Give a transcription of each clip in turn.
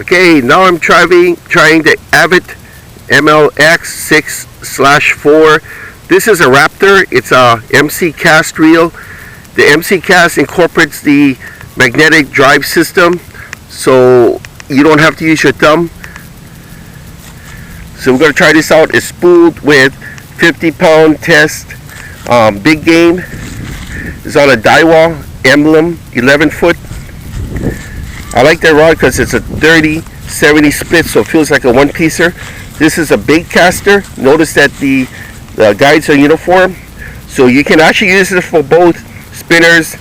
Okay, now I'm trying the Avet MXL 6/4. This is a Raptor. It's a MC cast reel. The MC cast incorporates the magnetic drive system, so you don't have to use your thumb. So we're going to try this out. It's spooled with 50-pound test big game. It's on a Daiwa Emblem 11-foot. I like that rod because it's a 30-70 split, so it feels like a one-piecer. This is a Baitcaster. Notice that the guides are uniform, so you can actually use it for both spinners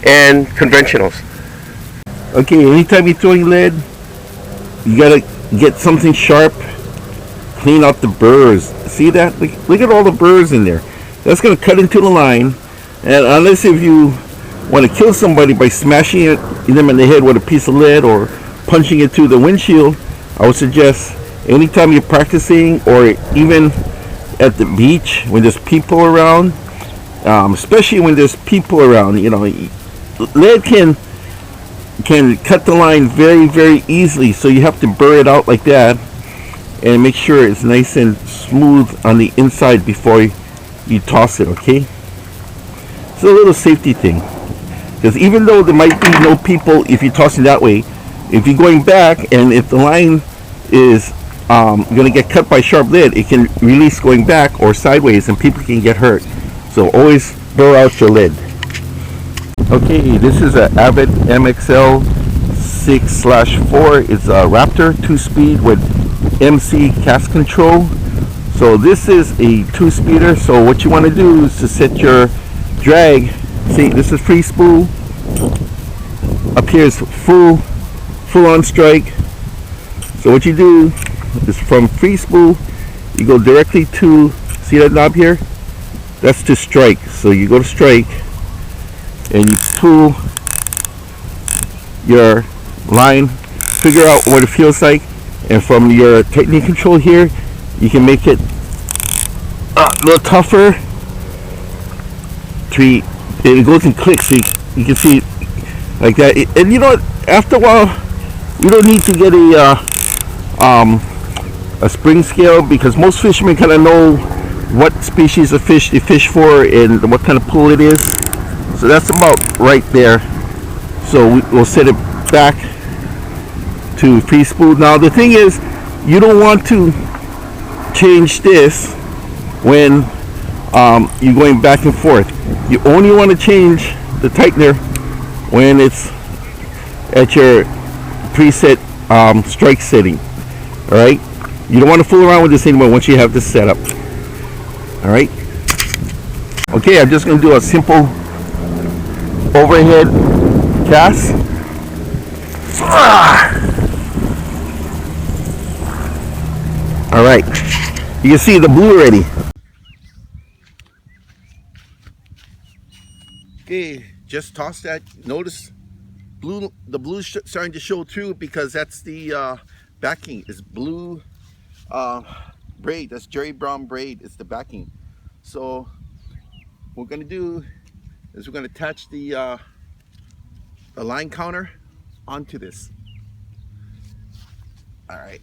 and conventionals. Okay, anytime you're throwing lead, you gotta get something sharp, clean out the burrs. See that? Look at all the burrs in there. That's gonna cut into the line, and unless if you want to kill somebody by smashing them in the head with a piece of lead or punching it through the windshield, I would suggest anytime you're practicing, or even at the beach when there's people around, especially when there's people around, you know, lead can cut the line very, very easily. So you have to burr it out like that and make sure it's nice and smooth on the inside before you toss it. Okay, it's a little safety thing, because even though there might be no people, if you're tossing that way, if you're going back and if the line is going to get cut by sharp lead, it can release going back or sideways and people can get hurt. So always burr out your lead. Okay, this is a Avet MXL 6/4. It's a Raptor 2-speed with MC cast control. So this is a 2-speeder. So what you want to do is to set your drag. See, this is free spool. Up here is full on strike. So what you do is from free spool, you go directly to, see that knob here? That's to strike. So you go to strike and you pull your line, figure out what it feels like, and from your technique control here, you can make it a little tougher. It goes in clicks, so you can see like that. And you know what? After a while, you don't need to get a spring scale, because most fishermen kind of know what species of fish they fish for and what kind of pull it is. So that's about right there. So we'll set it back to free spool. Now the thing is, you don't want to change this when you're going back and forth. You only want to change the tightener when it's at your preset strike setting. Alright? You don't want to fool around with this anymore once you have this set up. Alright? Okay, I'm just going to do a simple overhead cast. Alright. You can see the blue already. Okay, just toss that. Notice the blue starting to show through, because that's the backing is blue braid. That's Jerry Brown braid. It's the backing. So what we're going to do is we're going to attach the line counter onto this. All right.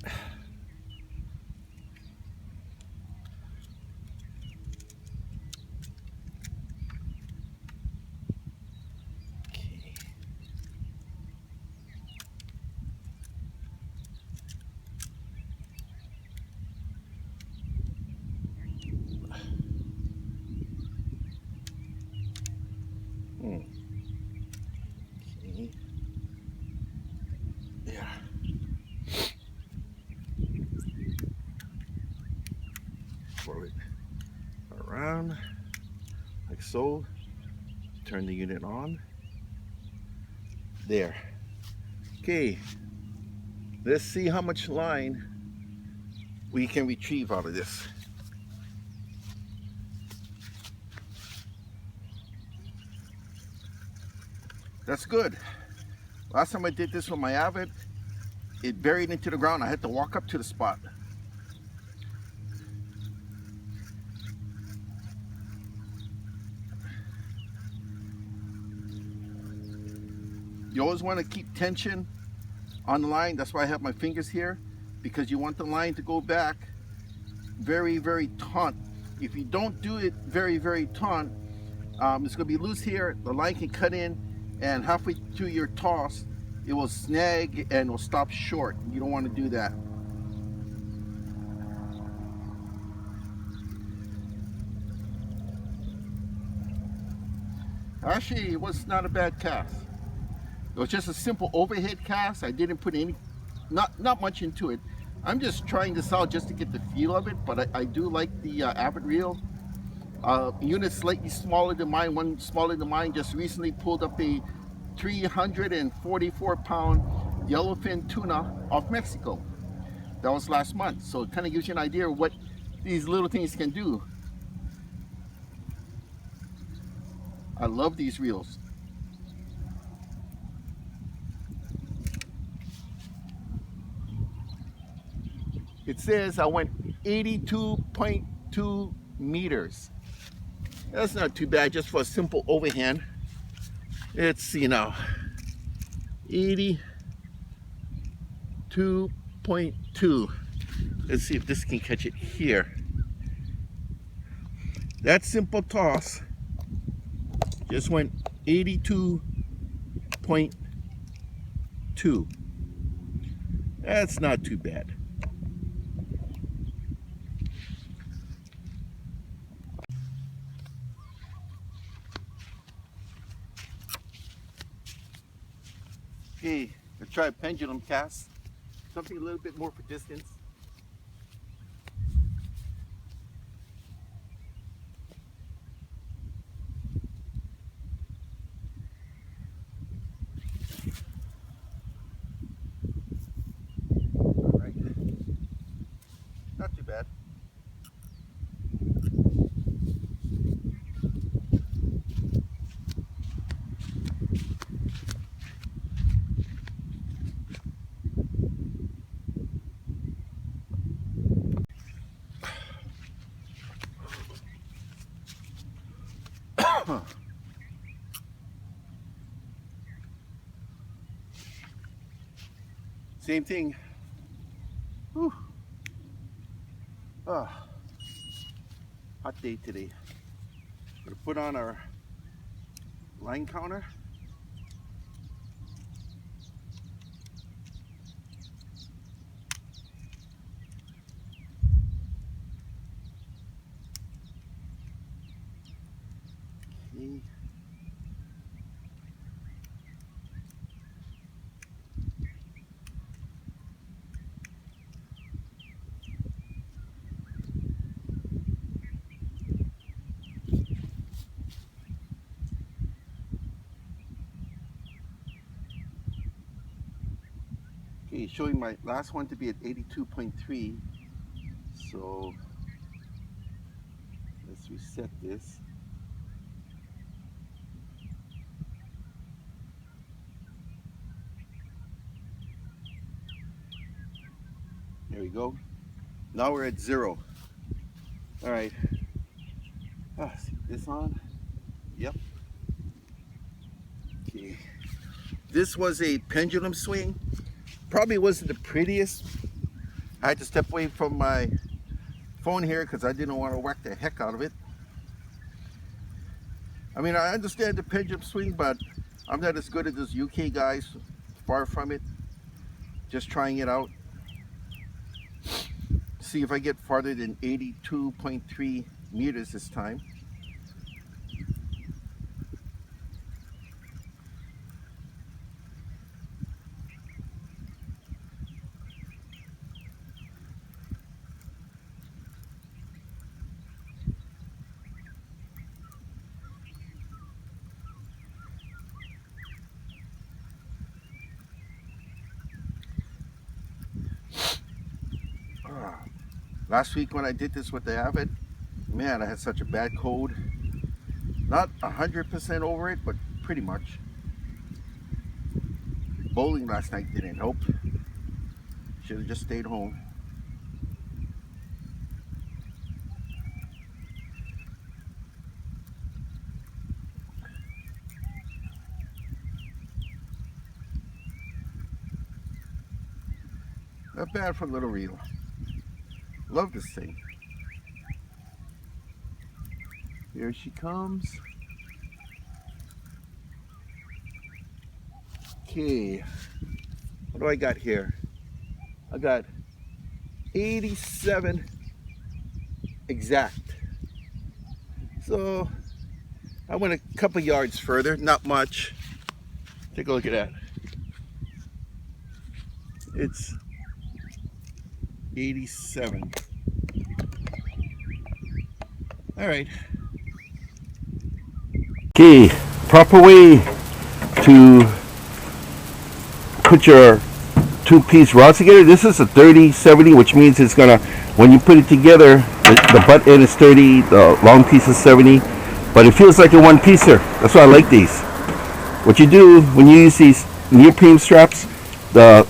Okay. Yeah. Roll it around like so. Turn the unit on. There. Okay. Let's see how much line we can retrieve out of this. That's good. Last time I did this with my Avet, it buried into the ground. I had to walk up to the spot. You always want to keep tension on the line. That's why I have my fingers here, because you want the line to go back very, very taut. If you don't do it very, very taut, it's going to be loose here. The line can cut in, and halfway through your toss, it will snag and will stop short. You don't want to do that. Actually, it was not a bad cast. It was just a simple overhead cast. I didn't put not much into it. I'm just trying this out just to get the feel of it, but I do like the Avet reel. Unit slightly smaller than mine, one smaller than mine, just recently pulled up a 344-pound Yellowfin Tuna off Mexico. That was last month, so it kind of gives you an idea of what these little things can do. I love these reels. It says I went 82.2 meters. That's not too bad, just for a simple overhand. It's, 82.2. Let's see if this can catch it here. That simple toss just went 82.2. That's not too bad. Okay, let's try a pendulum cast. Something a little bit more for distance. All right, not too bad. Same thing. Whew. Ah, hot day today. We're gonna put on our line counter. Okay. Okay, showing my last one to be at 82.3. So let's reset this. There we go. Now we're at 0. All right. This on? Yep. Okay. This was a pendulum swing. Probably wasn't the prettiest. I had to step away from my phone here because I didn't want to whack the heck out of it. I mean, I understand the pendulum swing, but I'm not as good as those UK guys. Far from it. Just trying it out. See if I get farther than 82.3 meters this time. Last week when I did this with the Avet, man, I had such a bad cold. Not 100% over it, but pretty much. Bowling last night didn't help. Should have just stayed home. Not bad for a little reel. Love this thing. Here she comes. Okay, what do I got here? I got 87 exact. So I went a couple yards further, not much. Take a look at that. It's 87. All right. Okay, proper way to put your two-piece rods together. This is a 30-70, which means it's gonna, when you put it together, the butt end is 30, the long piece is 70, but it feels like a one-piecer. That's why I like these. What you do when you use these neoprene straps, the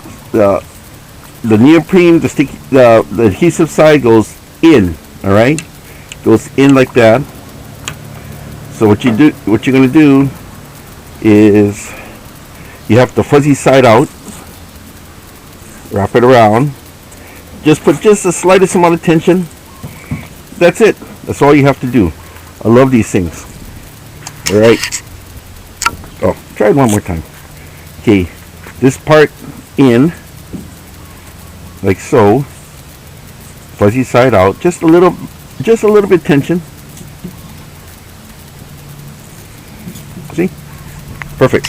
neoprene, the adhesive side goes in. All right, goes in like that. So what you're gonna do is you have the fuzzy side out, wrap it around, just put just the slightest amount of tension. That's it. That's all you have to do. I love these things. All right. Oh, try it one more time. Okay, this part in, like so, fuzzy side out, just a little bit tension. See? Perfect.